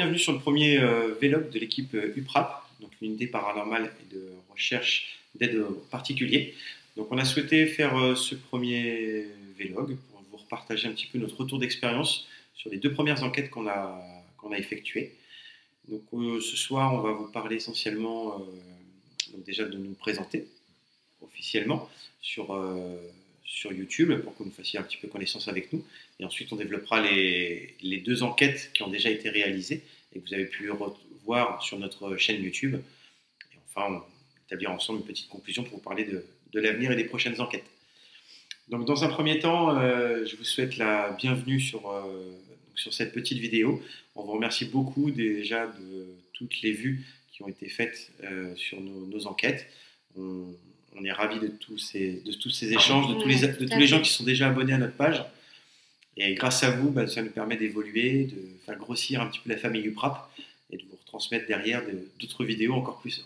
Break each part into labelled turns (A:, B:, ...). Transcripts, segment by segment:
A: bienvenue sur le premier vlog de l'équipe UPRAP, donc l'unité paranormale et de recherche d'aide aux particuliers. Donc on a souhaité faire ce premier vlog pour vous repartager un petit peu notre retour d'expérience sur les deux premières enquêtes qu'on a effectuées. Donc ce soir on va vous parler essentiellement donc déjà de nous présenter officiellement sur YouTube pour que vous fassiez un petit peu connaissance avec nous. Et ensuite, on développera les deux enquêtes qui ont déjà été réalisées et que vous avez pu voir sur notre chaîne YouTube. Et enfin, on établira ensemble une petite conclusion pour vous parler de l'avenir et des prochaines enquêtes. Donc, dans un premier temps, je vous souhaite la bienvenue sur cette petite vidéo. On vous remercie beaucoup déjà de toutes les vues qui ont été faites sur nos enquêtes. On est ravis de tous ces échanges, de tous les gens qui sont déjà abonnés à notre page. Et grâce à vous, ça nous permet d'évoluer, de faire grossir un petit peu la famille UPRAP et de vous retransmettre derrière d'autres vidéos encore plus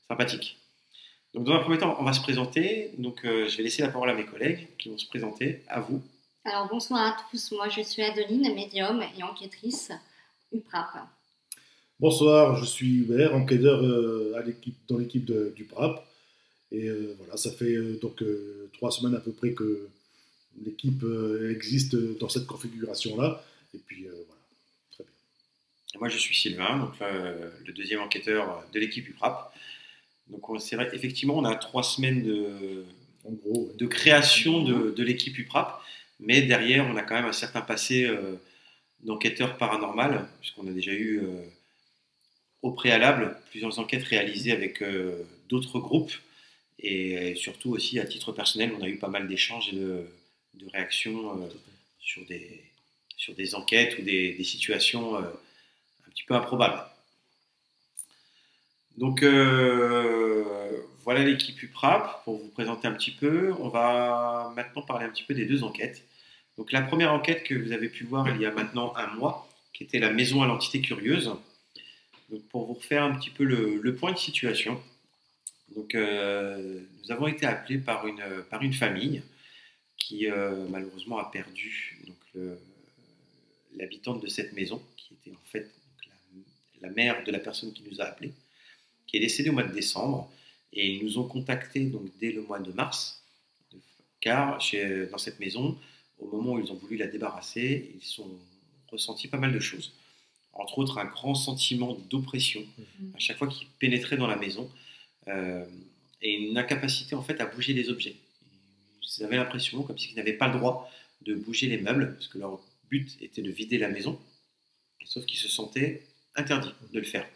A: sympathiques. Donc dans un premier temps, on va se présenter. Donc je vais laisser la parole à mes collègues qui vont se présenter. À vous.
B: Alors bonsoir à tous, moi je suis Adeline, médium et enquêtrice UPRAP.
C: Bonsoir, je suis Hubert, enquêteur dans l'équipe d'UPRAP. Et voilà, ça fait donc 3 semaines à peu près que l'équipe existe dans cette configuration-là. Et puis voilà, très bien.
A: Et moi je suis Sylvain, donc le deuxième enquêteur de l'équipe UPRAP. Donc c'est vrai, effectivement, on a 3 semaines de création de l'équipe UPRAP, mais derrière on a quand même un certain passé d'enquêteur paranormal, puisqu'on a déjà eu au préalable plusieurs enquêtes réalisées avec d'autres groupes. Et surtout aussi, à titre personnel, on a eu pas mal d'échanges et de réactions sur des enquêtes ou des situations un petit peu improbables. Donc, voilà l'équipe UPRAP, pour vous présenter un petit peu. On va maintenant parler un petit peu des deux enquêtes. Donc, la première enquête que vous avez pu voir il y a maintenant 1 mois, qui était la maison à l'entité curieuse. Donc, pour vous refaire un petit peu le point de situation. Donc, nous avons été appelés par une famille qui malheureusement a perdu l'habitante de cette maison, qui était en fait la mère de la personne qui nous a appelés, qui est décédée au mois de décembre. Et ils nous ont contactés donc, dès le mois de mars, car dans cette maison, au moment où ils ont voulu la débarrasser, ils ont ressenti pas mal de choses. Entre autres, un grand sentiment d'oppression à chaque fois qu'ils pénétraient dans la maison. Et une incapacité en fait à bouger les objets. Ils avaient l'impression comme s'ils n'avaient pas le droit de bouger les meubles, parce que leur but était de vider la maison, sauf qu'ils se sentaient interdits de le faire.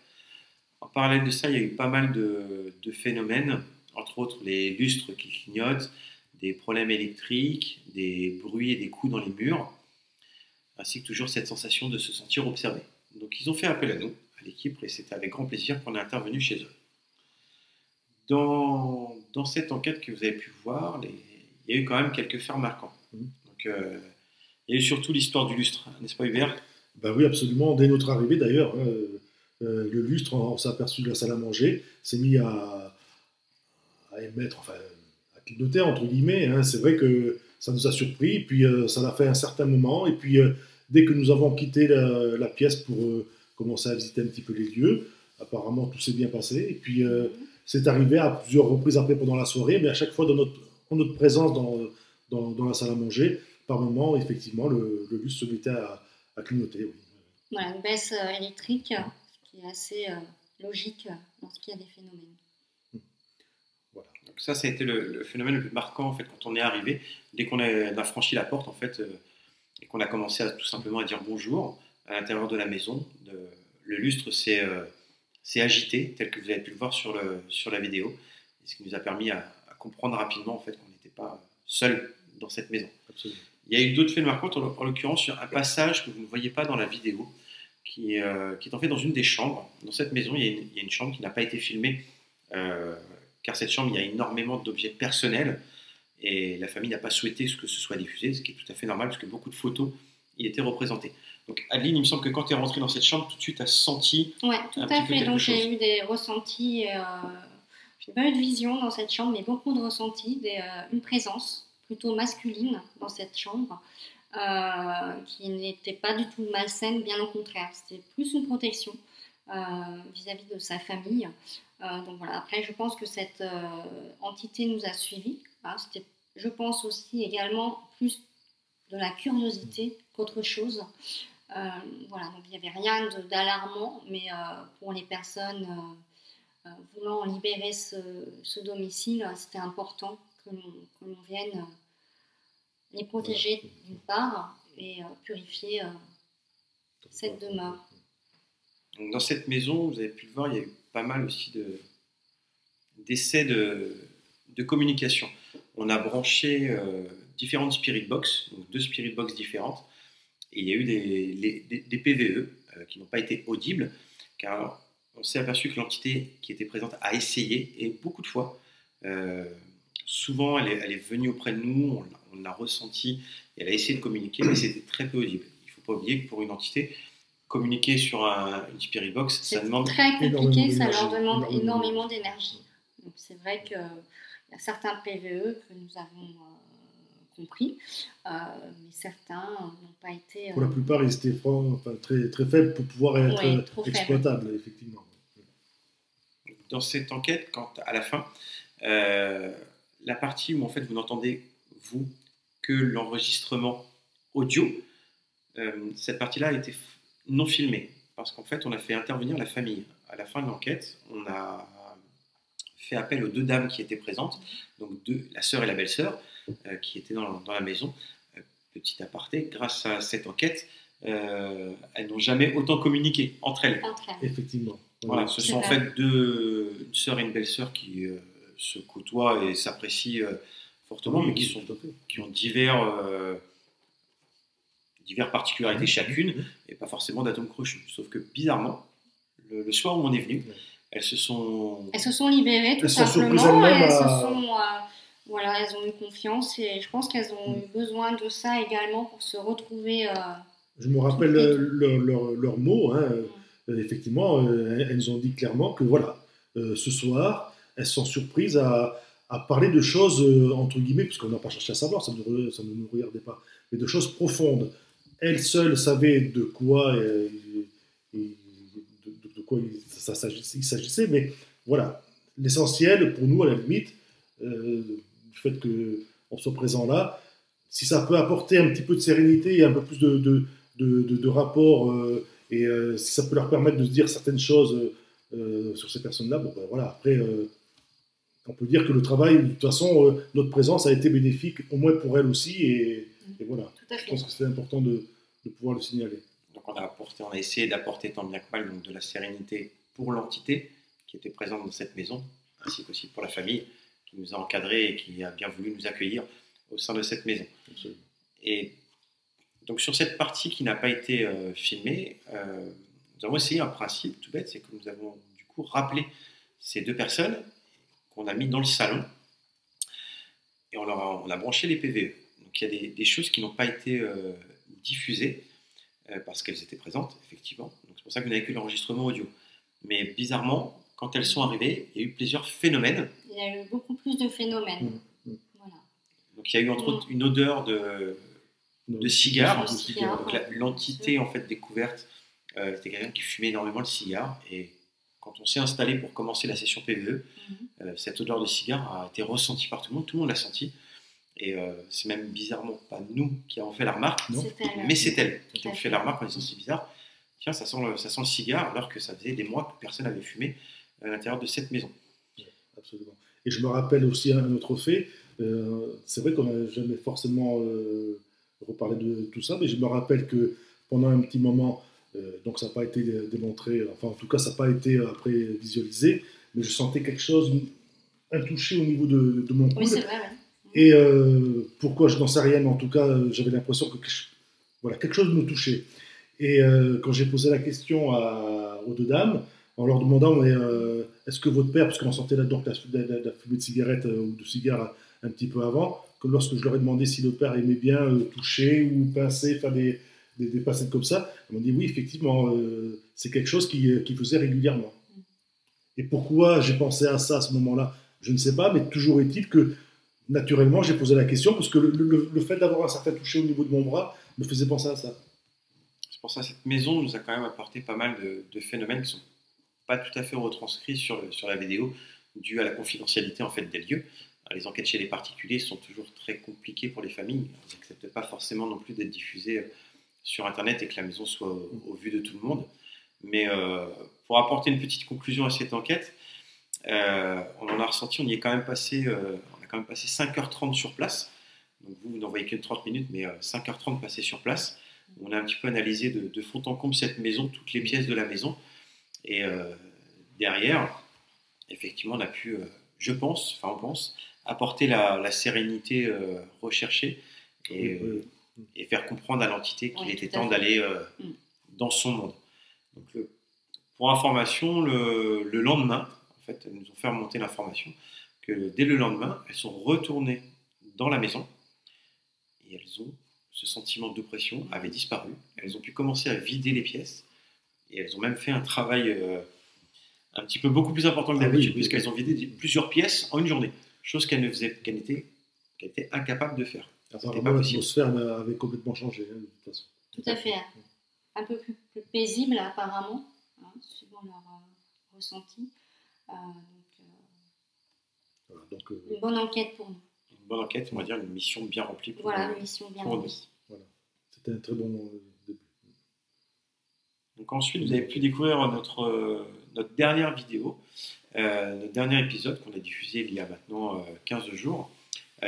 A: En parallèle de ça, il y a eu pas mal de phénomènes, entre autres les lustres qui clignotent, des problèmes électriques, des bruits et des coups dans les murs, ainsi que toujours cette sensation de se sentir observé. Donc ils ont fait appel à nous, à l'équipe, et c'était avec grand plaisir qu'on est intervenu chez eux. Dans cette enquête que vous avez pu voir, il y a eu quand même quelques faits marquants. Donc, il y a eu surtout l'histoire du lustre, n'est-ce pas Hubert?
C: Ben oui, absolument. Dès notre arrivée d'ailleurs, le lustre, on s'est aperçu de la salle à manger, s'est mis à émettre, enfin à clignoter entre guillemets. C'est vrai que ça nous a surpris, puis ça l'a fait un certain moment, et puis dès que nous avons quitté la pièce pour commencer à visiter un petit peu les lieux, apparemment tout s'est bien passé, et puis c'est arrivé à plusieurs reprises après pendant la soirée, mais à chaque fois dans notre présence dans la salle à manger, par moment, effectivement, le lustre se mettait à clignoter. Oui.
B: Voilà, une baisse électrique, ce qui est assez logique lorsqu'il y a des phénomènes.
A: Voilà. Donc ça a été le phénomène le plus marquant en fait, quand on est arrivé. Dès qu'on a franchi la porte, en fait, et qu'on a commencé tout simplement à dire bonjour à l'intérieur de la maison, le lustre s'est agité, tel que vous avez pu le voir sur la vidéo, et ce qui nous a permis à comprendre rapidement en fait, qu'on n'était pas seul dans cette maison.
C: Absolument.
A: Il y a eu d'autres faits marquants, en l'occurrence sur un passage que vous ne voyez pas dans la vidéo, qui est en fait dans une des chambres. Dans cette maison, il y a une chambre qui n'a pas été filmée, car cette chambre, il y a énormément d'objets personnels, et la famille n'a pas souhaité que ce soit diffusé, ce qui est tout à fait normal, parce que beaucoup de photos y étaient représentées. Donc Adeline, il me semble que quand tu es rentrée dans cette chambre, tout de suite, tu as senti
B: Oui, tout à fait. Donc j'ai eu des ressentis, je n'ai pas eu de vision dans cette chambre, mais beaucoup de ressentis, une présence plutôt masculine dans cette chambre, qui n'était pas du tout malsaine, bien au contraire. C'était plus une protection vis-à-vis de sa famille. Donc voilà. Après, je pense que cette entité nous a suivis. Hein. C'était, je pense aussi également plus de la curiosité qu'autre chose. Voilà, donc il n'y avait rien d'alarmant, mais pour les personnes voulant libérer ce domicile, c'était important que l'on vienne les protéger d'une part et purifier cette demeure.
A: Donc, dans cette maison, vous avez pu le voir, il y a eu pas mal aussi d'essais de communication. On a branché différentes spirit box, donc 2 spirit box différentes, et il y a eu des PVE qui n'ont pas été audibles, car on s'est aperçu que l'entité qui était présente a essayé, et beaucoup de fois, souvent elle est venue auprès de nous, on l'a ressenti, et elle a essayé de communiquer, mais c'était très peu audible. Il ne faut pas oublier que pour une entité, communiquer sur une spirit box, ça demande
B: très compliqué, ça leur demande énormément d'énergie. Donc c'est vrai qu'il y a certains PVE que nous avons compris, mais certains n'ont pas été...
C: Pour la plupart, ils étaient très, très faibles pour pouvoir être exploitables, effectivement.
A: Dans cette enquête, à la fin, la partie où en fait vous n'entendez, vous, que l'enregistrement audio, cette partie-là a été non filmée, parce qu'en fait on a fait intervenir la famille. À la fin de l'enquête, on a fait appel aux 2 dames qui étaient présentes, donc la sœur et la belle-sœur, qui étaient dans la maison. Petit aparté, grâce à cette enquête, elles n'ont jamais autant communiqué entre elles.
C: Effectivement.
A: Voilà, ce sont en fait une sœur et une belle-sœur qui se côtoient et s'apprécient fortement, mais qui ont diverses particularités chacune, et pas forcément d'atomes crochus. Sauf que bizarrement, le soir où on est venu, elles se sont
B: libérées tout simplement. Voilà, elles ont eu confiance et je pense qu'elles ont eu besoin de ça également pour se retrouver.
C: Je me rappelle leurs mots. Hein. Effectivement, elles nous ont dit clairement que voilà, ce soir, elles sont surprises à parler de choses, entre guillemets, puisqu'on n'a pas cherché à savoir, ça ne nous regardait pas, mais de choses profondes. Elles seules savaient de quoi, il s'agissait, mais voilà, l'essentiel pour nous, à la limite, du fait qu'on soit présent là, si ça peut apporter un petit peu de sérénité et un peu plus de rapport, et si ça peut leur permettre de se dire certaines choses sur ces personnes-là, bon ben voilà, après, on peut dire que le travail, de toute façon, notre présence a été bénéfique, au moins pour elles aussi, et voilà. Je pense que c'est important de pouvoir le signaler.
A: Donc on a essayé d'apporter tant bien que mal donc, de la sérénité pour l'entité qui était présente dans cette maison, ainsi qu'aussi pour la famille qui nous a encadrés et qui a bien voulu nous accueillir au sein de cette maison.
C: Absolument.
A: Et donc sur cette partie qui n'a pas été filmée, nous avons essayé un principe tout bête, c'est que nous avons du coup rappelé ces 2 personnes qu'on a mis dans le salon et on a branché les PVE. Donc il y a des choses qui n'ont pas été diffusées parce qu'elles étaient présentes, effectivement. Donc c'est pour ça que vous n'avez que l'enregistrement audio. Mais bizarrement, quand elles sont arrivées, il y a eu plusieurs phénomènes.
B: Il y a eu beaucoup plus de phénomènes. Voilà.
A: Donc il y a eu entre autres une odeur de cigare. Donc l'entité en fait découverte, c'était quelqu'un qui fumait énormément le cigare. Et quand on s'est installé pour commencer la session PVE, cette odeur de cigare a été ressentie par tout le monde l'a senti. Et c'est même bizarrement pas nous qui avons fait la remarque, mais c'est elle qui a fait la remarque en disant c'est bizarre, tiens ça sent le cigare, alors que ça faisait des mois que personne n'avait fumé à l'intérieur de cette maison.
C: Absolument. Et je me rappelle aussi un autre fait, c'est vrai qu'on n'a jamais forcément reparlé de tout ça, mais je me rappelle que pendant un petit moment, donc ça n'a pas été démontré, enfin en tout cas ça n'a pas été après visualisé, mais je sentais quelque chose, un toucher au niveau de mon coude.
B: Oui, c'est vrai, ouais.
C: Et pourquoi je n'en sais rien, mais en tout cas j'avais l'impression que quelque chose me touchait. Et quand j'ai posé la question aux 2 dames, en leur demandant mais, est-ce que votre père, parce qu'on sentait là donc la fumée de cigarette ou de cigare un petit peu avant, que lorsque je leur ai demandé si le père aimait bien toucher ou pincer, faire des pincettes comme ça, ils m'ont dit oui, effectivement, c'est quelque chose qu'il faisait régulièrement. Et pourquoi j'ai pensé à ça à ce moment-là, je ne sais pas, mais toujours est-il que naturellement, j'ai posé la question parce que le fait d'avoir un certain toucher au niveau de mon bras me faisait penser à ça.
A: C'est pour ça que cette maison nous a quand même apporté pas mal de phénomènes qui ne sont pas tout à fait retranscrits sur la vidéo, dû à la confidentialité en fait des lieux. Les enquêtes chez les particuliers sont toujours très compliquées pour les familles. Ils n'acceptent pas forcément non plus d'être diffusées sur Internet et que la maison soit au vu de tout le monde. Mais pour apporter une petite conclusion à cette enquête, on en a ressenti, on y est quand même passé, on a quand même passé 5h30 sur place. Donc vous n'en voyez que 30 minutes, mais 5h30 passées sur place. On a un petit peu analysé de fond en comble cette maison, toutes les pièces de la maison. Et derrière, effectivement, on a pu, on pense, apporter la sérénité recherchée et faire comprendre à l'entité qu'il était temps d'aller dans son monde. Donc, pour information, le lendemain, en fait, elles nous ont fait remonter l'information que dès le lendemain, elles sont retournées dans la maison et ce sentiment d'oppression avait disparu. Elles ont pu commencer à vider les pièces et elles ont même fait un travail un petit peu beaucoup plus important que d'habitude, puisqu'elles ont vidé plusieurs pièces en une journée, chose qu'elles étaient incapables de faire.
C: Apparemment, l'atmosphère avait complètement changé, de toute façon.
B: Tout à fait. Un peu plus paisible, apparemment, suivant leur ressenti. Donc, une bonne enquête pour nous.
A: Une bonne enquête, on va dire une mission bien remplie.
B: Une mission bien remplie.
C: Voilà. C'était un très bon début.
A: Donc ensuite, vous avez pu découvrir notre dernière vidéo, notre dernier épisode qu'on a diffusé il y a maintenant 15 jours,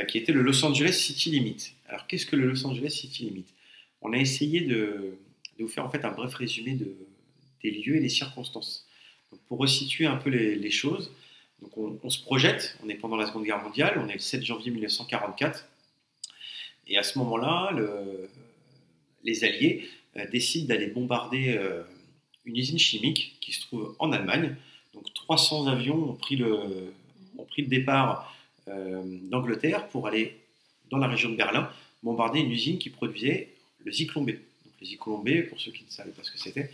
A: qui était le Los Angeles City Limit. Alors qu'est-ce que le Los Angeles City Limit? On a essayé de vous faire en fait un bref résumé des lieux et des circonstances. Donc, pour resituer un peu les choses, donc on se projette, on est pendant la Seconde Guerre mondiale, on est le 7 janvier 1944, et à ce moment-là, les Alliés décident d'aller bombarder une usine chimique qui se trouve en Allemagne. Donc 300 avions ont pris le départ d'Angleterre pour aller dans la région de Berlin bombarder une usine qui produisait le Zyklon B. Donc le Zyklon B, pour ceux qui ne savaient pas ce que c'était,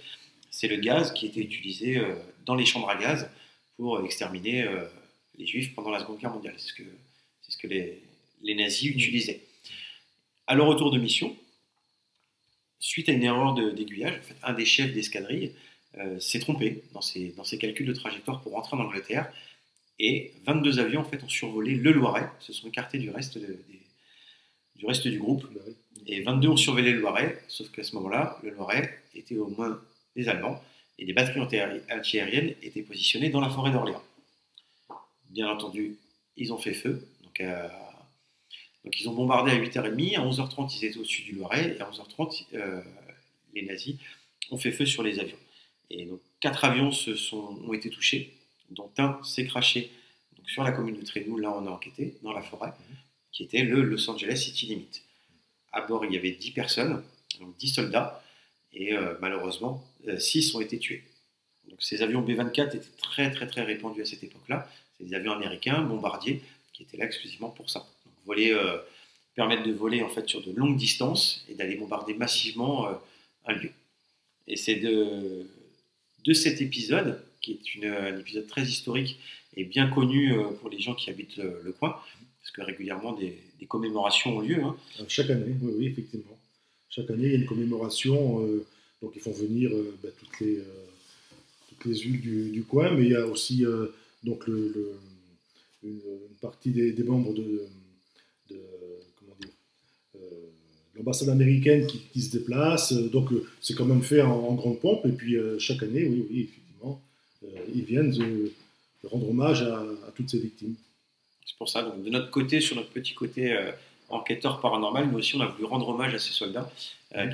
A: c'est le gaz qui était utilisé dans les chambres à gaz pour exterminer les Juifs pendant la Seconde Guerre mondiale. C'est ce que les nazis utilisaient. À leur retour de mission, suite à une erreur d'aiguillage, en fait, un des chefs d'escadrille s'est trompé dans ses calculs de trajectoire pour rentrer en Angleterre, et 22 avions en fait, ont survolé le Loiret, se sont écartés du reste du groupe, et 22 ont survolé le Loiret, sauf qu'à ce moment-là, le Loiret était aux mains des Allemands, et des batteries antiaériennes étaient positionnées dans la forêt d'Orléans. Bien entendu, ils ont fait feu, donc ils ont bombardé à 8h30, à 11h30 ils étaient au-dessus du Loiret, et à 11h30 les nazis ont fait feu sur les avions. Et donc 4 avions ont été touchés, dont un s'est crashé donc, sur la commune de Trénoux, là on a enquêté, dans la forêt, qui était le Los Angeles City Limit. À bord il y avait 10 personnes, donc 10 soldats, et malheureusement 6 ont été tués. Donc ces avions B-24 étaient très très très répandus à cette époque-là, c'est des avions américains, bombardiers, qui étaient là exclusivement pour ça. Donc, permettre de voler en fait sur de longues distances et d'aller bombarder massivement un lieu. Et c'est de cet épisode, qui est un épisode très historique et bien connu pour les gens qui habitent le coin, parce que régulièrement des commémorations ont lieu. Hein.
C: Chaque année, oui, effectivement. Chaque année, il y a une commémoration, donc ils font venir toutes les villes du coin, mais il y a aussi donc une partie des membres de l'ambassade américaine qui se déplace, donc c'est quand même fait en grande pompe, et puis chaque année, oui, effectivement, ils viennent rendre hommage à toutes ces victimes.
A: C'est pour ça, donc de notre côté, sur notre petit côté enquêteur paranormal, nous aussi on a voulu rendre hommage à ces soldats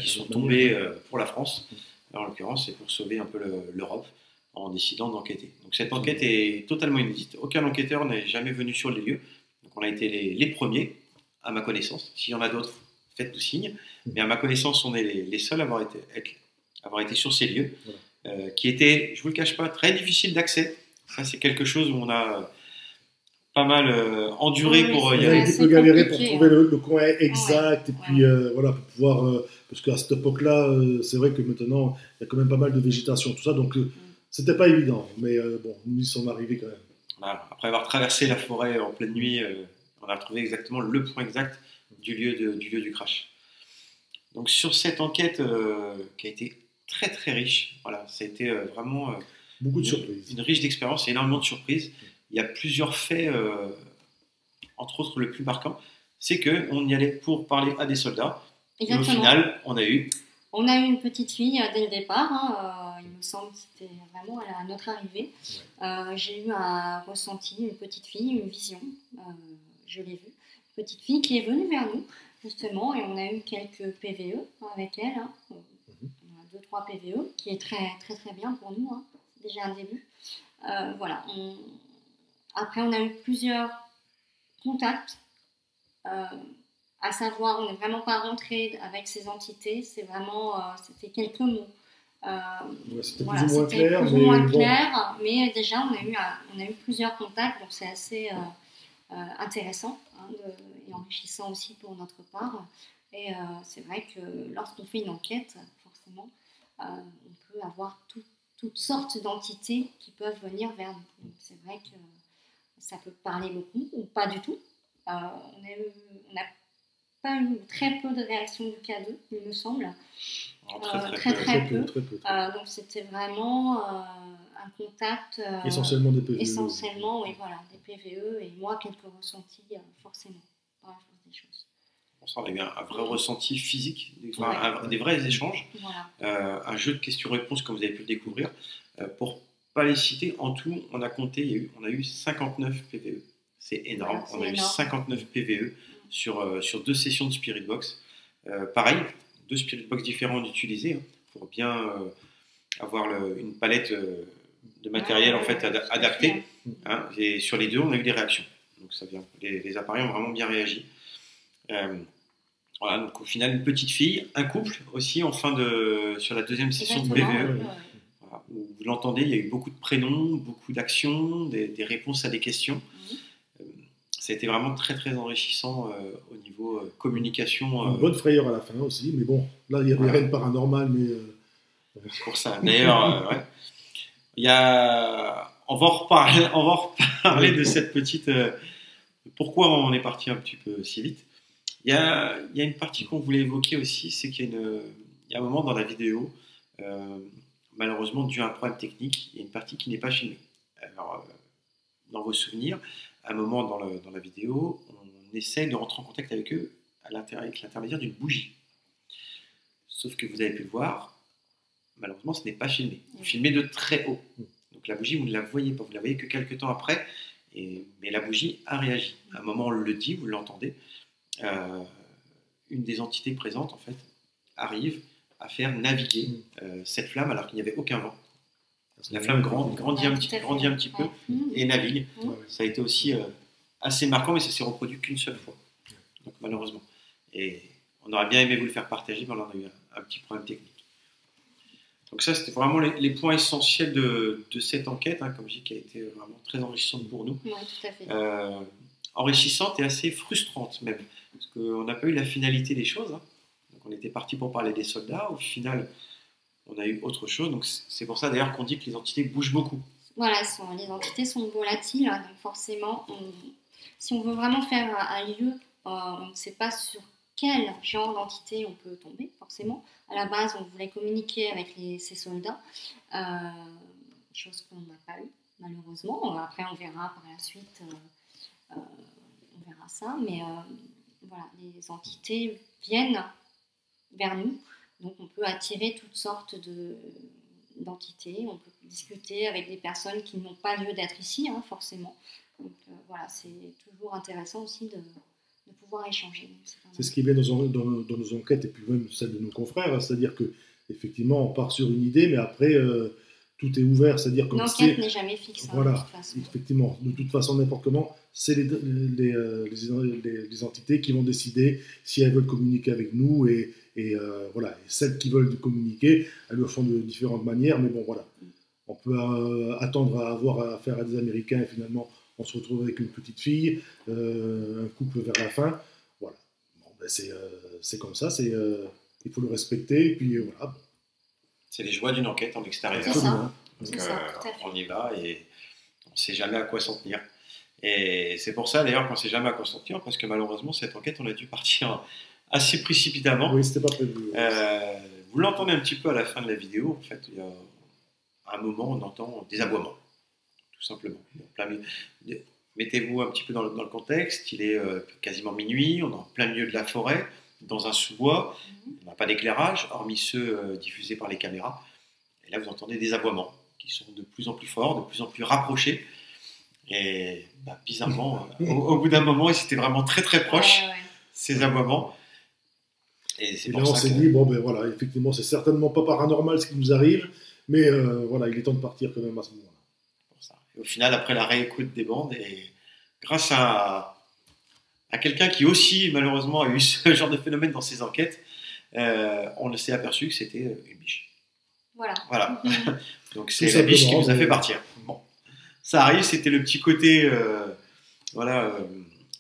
A: qui sont tombés pour la France. En l'occurrence, c'est pour sauver un peu l'Europe en décidant d'enquêter. Donc cette enquête est totalement inédite. Aucun enquêteur n'est jamais venu sur les lieux. Donc on a été les premiers, à ma connaissance. S'il y en a d'autres, faites-nous signe. Mais à ma connaissance, on est les seuls à avoir été sur ces lieux, qui étaient, je ne vous le cache pas, très difficiles d'accès. Ça, c'est quelque chose où on a pas mal enduré pour y aller.
C: On a un petit peu galéré pour trouver le coin exact, et puis voilà, pour pouvoir... parce qu'à cette époque-là, c'est vrai que maintenant, il y a quand même pas mal de végétation, tout ça, donc c'était pas évident. Mais bon, nous y sommes arrivés quand même.
A: Voilà. Après avoir traversé la forêt en pleine nuit, on a trouvé exactement le point exact du lieu du crash. Donc sur cette enquête qui a été très très riche, voilà, ça a été vraiment
C: Beaucoup de surprises.
A: une riche d'expérience et énormément de surprises. Il y a plusieurs faits, entre autres le plus marquant, c'est qu'on y allait pour parler à des soldats. Et au final, on a eu
B: une petite fille dès le départ, hein, il me semble que c'était vraiment à notre arrivée. J'ai eu un ressenti, une petite fille, une vision, je l'ai vue. Une petite fille qui est venue vers nous, justement, et on a eu quelques PVE avec elle. Hein. On a 2-3 PVE, qui est très très très bien pour nous, hein. C'est déjà un début. Voilà. Après, on a eu plusieurs contacts. À savoir, on n'est vraiment pas rentré avec ces entités, c'est vraiment, c'était quelques mots.
C: C'était
B: voilà,
C: plus ou
B: moins clair, mais déjà on a eu plusieurs contacts, donc c'est assez intéressant, hein, et enrichissant aussi pour notre part. Et c'est vrai que lorsqu'on fait une enquête, forcément, on peut avoir toutes sortes d'entités qui peuvent venir vers nous. Donc c'est vrai que ça peut parler beaucoup ou pas du tout. On a pas eu très peu de réactions du K2, il me semble. Très peu. Donc c'était vraiment un contact.
C: Essentiellement des PVE.
B: Essentiellement, oui, voilà, des PVE et moi quelques ressentis, forcément, par la force des choses.
A: On a eu un vrai ressenti physique, des vrais échanges. Voilà. Un jeu de questions-réponses, comme vous avez pu le découvrir. Pour pas les citer, en tout, on a compté, on a eu 59 PVE. C'est énorme. Voilà, on a eu 59 PVE sur 2 sessions de Spirit Box. Pareil, 2 Spirit Box différents d'utiliser, hein, pour bien avoir une palette de matériel en fait adapté. Hein, et sur les 2, on a eu des réactions. Donc ça vient, les appareils ont vraiment bien réagi. Voilà, donc au final, une petite fille, un couple aussi sur la 2e session de PVE. Voilà, où vous l'entendez, il y a eu beaucoup de prénoms, beaucoup d'actions, des réponses à des questions. Ça a été vraiment très très enrichissant au niveau communication.
C: Une bonne frayeur à la fin aussi, mais bon, là il n'y avait rien de paranormal, mais.
A: C'est pour ça. D'ailleurs, ouais. On va reparler de cette petite. Pourquoi on est parti un petit peu si vite. Il y a une partie qu'on voulait évoquer aussi, c'est qu'il y a un moment dans la vidéo, malheureusement dû à un problème technique, il y a une partie qui n'est pas filmée. Alors, dans vos souvenirs, à un moment dans la vidéo, on essaie de rentrer en contact avec eux avec l'intermédiaire d'une bougie. Sauf que vous avez pu le voir, malheureusement, ce n'est pas filmé. Vous filmez de très haut. Donc la bougie, vous ne la voyez pas. Vous la voyez que quelques temps après. Mais la bougie a réagi. À un moment, on le dit, vous l'entendez. Une des entités présentes, en fait, arrive à faire naviguer cette flamme alors qu'il n'y avait aucun vent. La flamme grandit un petit peu et navigue. Ça a été aussi assez marquant, mais ça s'est reproduit qu'une seule fois. Donc malheureusement. Et on aurait bien aimé vous le faire partager, mais on a eu un petit problème technique. Donc ça, c'était vraiment les points essentiels de cette enquête, hein, comme je dis, qui a été vraiment très enrichissante pour nous.
B: Oui, tout à fait.
A: Enrichissante et assez frustrante même, parce qu'on n'a pas eu la finalité des choses. Hein. Donc on était parti pour parler des soldats, au final, on a eu autre chose. Donc c'est pour ça d'ailleurs qu'on dit que les entités bougent beaucoup.
B: Voilà, les entités sont volatiles, donc forcément, si on veut vraiment faire un lieu, on ne sait pas sur quel genre d'entité on peut tomber, forcément. À la base, on voulait communiquer avec ces soldats, chose qu'on n'a pas eu, malheureusement. Après, on verra par la suite, on verra ça. Mais voilà, les entités viennent vers nous, donc on peut attirer toutes sortes d'entités, on peut discuter avec des personnes qui n'ont pas lieu d'être ici, hein, forcément. Donc voilà, c'est toujours intéressant aussi de pouvoir échanger.
C: C'est ce qui est bien dans nos enquêtes et puis même celle de nos confrères, hein, c'est-à-dire que effectivement on part sur une idée, mais après tout est ouvert, c'est-à-dire comme
B: l'enquête n'est jamais fixe.
C: Voilà,
B: hein, de toute façon.
C: Effectivement, de toute façon n'importe comment, c'est les entités qui vont décider si elles veulent communiquer avec nous et voilà, et celles qui veulent communiquer, elles le font de différentes manières, mais bon voilà, on peut attendre à avoir affaire à des Américains et finalement on se retrouve avec une petite fille, un couple vers la fin. Voilà. Bon, ben c'est comme ça, il faut le respecter. Et puis voilà.
A: C'est les joies d'une enquête en extérieur.
B: C'est ça.
A: Donc, on y va et on ne sait jamais à quoi s'en tenir. Et c'est pour ça d'ailleurs qu'on ne sait jamais à quoi s'en tenir, parce que malheureusement, cette enquête, on a dû partir assez précipitamment.
C: Oui, c'était pas prévu.
A: Vous l'entendez un petit peu à la fin de la vidéo. En fait, il y a un moment, on entend des aboiements, tout simplement. Mettez-vous un petit peu dans le contexte. Il est quasiment minuit. On est en plein milieu de la forêt, dans un sous-bois. On n'a pas d'éclairage, hormis ceux diffusés par les caméras. Et là, vous entendez des aboiements qui sont de plus en plus forts, de plus en plus rapprochés. Et bizarrement, au bout d'un moment, ils étaient vraiment très très proches, ces aboiements. Et
C: là, on s'est dit, bon ben voilà, effectivement, c'est certainement pas paranormal ce qui nous arrive, mais voilà, il est temps de partir quand même à ce moment-là.
A: Et au final, après la réécoute des bandes, et grâce à quelqu'un qui aussi, malheureusement, a eu ce genre de phénomène dans ses enquêtes, on s'est aperçu que c'était une biche. Voilà. Donc c'est la biche qui nous a fait partir. Bon. Ça arrive, c'était le petit côté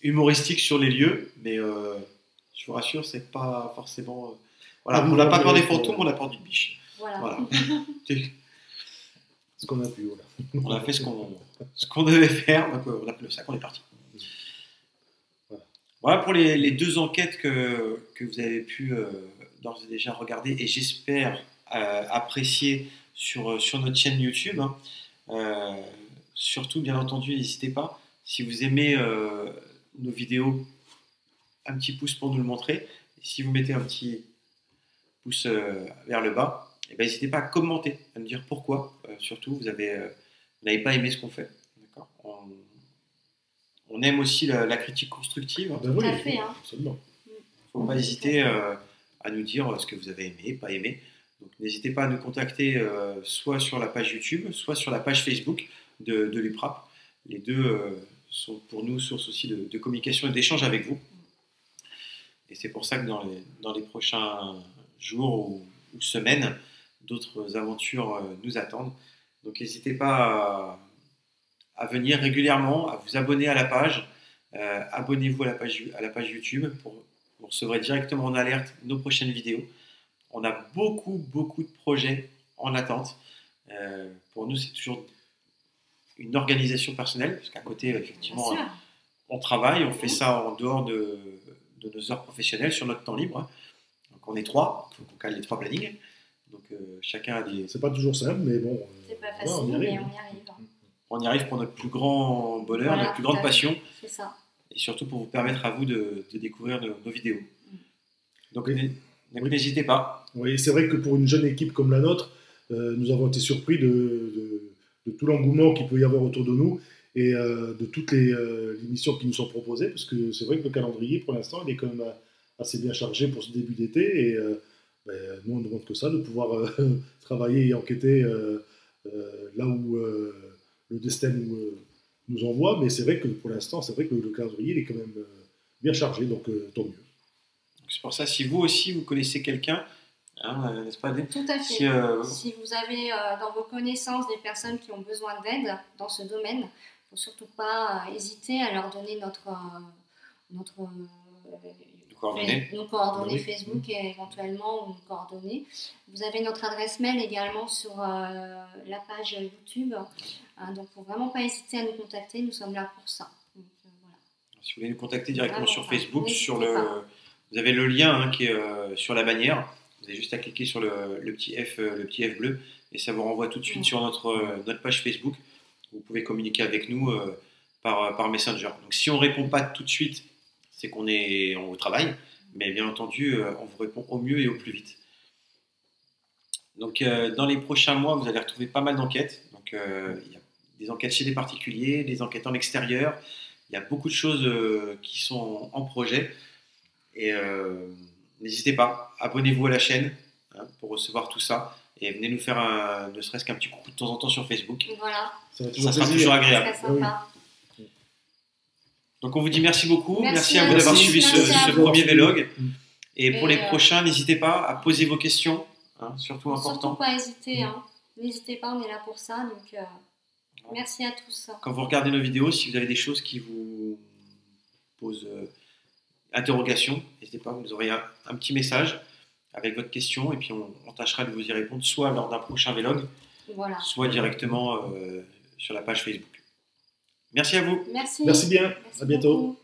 A: humoristique sur les lieux, mais je vous rassure, c'est pas forcément. On n'a pas peur des fantômes, on a peur d'une biche. Voilà.
C: Ce qu'on a pu,
A: On a fait ce qu'on devait faire, donc on a pris le sac, on est parti. Voilà pour les deux enquêtes que vous avez pu d'ores et déjà regarder et j'espère apprécier sur notre chaîne YouTube. Surtout, bien entendu, n'hésitez pas, si vous aimez nos vidéos, un petit pouce pour nous le montrer. Et si vous mettez un petit pouce vers le bas, n'hésitez pas à commenter, à me dire pourquoi. Surtout, vous n'avez pas aimé ce qu'on fait. On aime aussi la critique constructive.
B: Tout à fait.
C: Absolument.
A: Il ne faut pas hésiter à nous dire ce que vous avez aimé, pas aimé. Donc n'hésitez pas à nous contacter soit sur la page YouTube, soit sur la page Facebook de l'UPRAP. Les deux sont pour nous source aussi de communication et d'échange avec vous. Et c'est pour ça que dans les prochains jours ou semaines, d'autres aventures nous attendent. Donc n'hésitez pas à venir régulièrement, à vous abonner à la page. Abonnez-vous à la page YouTube pour vous recevrez directement en alerte nos prochaines vidéos. On a beaucoup de projets en attente. Pour nous, c'est toujours une organisation personnelle, parce qu'à côté, effectivement, on travaille, on fait ça en dehors de nos heures professionnelles, sur notre temps libre. Donc on est 3, il faut qu'on cale les 3 plannings. Donc chacun a des...
C: C'est pas toujours simple, mais bon...
B: c'est pas facile, mais on y arrive.
A: On y arrive pour notre plus grand bonheur, notre plus grande passion.
B: C'est ça.
A: Et surtout pour vous permettre à vous de découvrir nos vidéos. Donc n'hésitez pas.
C: Oui, c'est vrai que pour une jeune équipe comme la nôtre, nous avons été surpris de tout l'engouement qu'il peut y avoir autour de nous et de toutes les émissions qui nous sont proposées, parce que c'est vrai que le calendrier, pour l'instant, il est quand même assez bien chargé pour ce début d'été, et nous, on ne demande que ça, de pouvoir travailler et enquêter là où le destin nous envoie, mais c'est vrai que pour l'instant, c'est vrai que le calendrier il est quand même bien chargé, donc tant mieux.
A: C'est pour ça, si vous aussi, vous connaissez quelqu'un, n'est-ce pas,
B: Tout à fait. Si vous avez dans vos connaissances des personnes qui ont besoin d'aide dans ce domaine, il ne faut surtout pas hésiter à leur donner nos coordonnées Facebook et éventuellement nos coordonnées. Vous avez notre adresse mail également sur la page YouTube. Donc, il ne faut vraiment pas hésiter à nous contacter. Nous sommes là pour ça. Donc, voilà.
A: Si vous voulez nous contacter directement sur Facebook, vous avez le lien qui est sur la bannière. Vous avez juste à cliquer sur le petit F bleu et ça vous renvoie tout de suite sur notre page Facebook. Vous pouvez communiquer avec nous par Messenger. Donc si on ne répond pas tout de suite, c'est qu'on est au travail, mais bien entendu, on vous répond au mieux et au plus vite. Donc dans les prochains mois, vous allez retrouver pas mal d'enquêtes. Donc il y a des enquêtes chez des particuliers, des enquêtes en extérieur. Il y a beaucoup de choses qui sont en projet. Et n'hésitez pas, abonnez-vous à la chaîne pour recevoir tout ça. Et venez nous faire ne serait-ce qu'un petit coucou de temps en temps sur Facebook.
B: Voilà.
A: Ça sera toujours agréable. Donc on vous dit merci beaucoup. Merci à vous d'avoir suivi ce premier vlog. Et pour les prochains, n'hésitez pas à poser vos questions. Surtout important.
B: Surtout pas hésiter. N'hésitez pas, on est là pour ça. Donc merci à tous.
A: Quand vous regardez nos vidéos, si vous avez des choses qui vous posent interrogation, n'hésitez pas, vous nous aurez un petit message avec votre question et puis on tâchera de vous y répondre soit lors d'un prochain vlog, soit directement sur la page Facebook. Merci à vous.
B: Merci.
C: Merci bien.
B: Merci
C: à bientôt.
B: Beaucoup.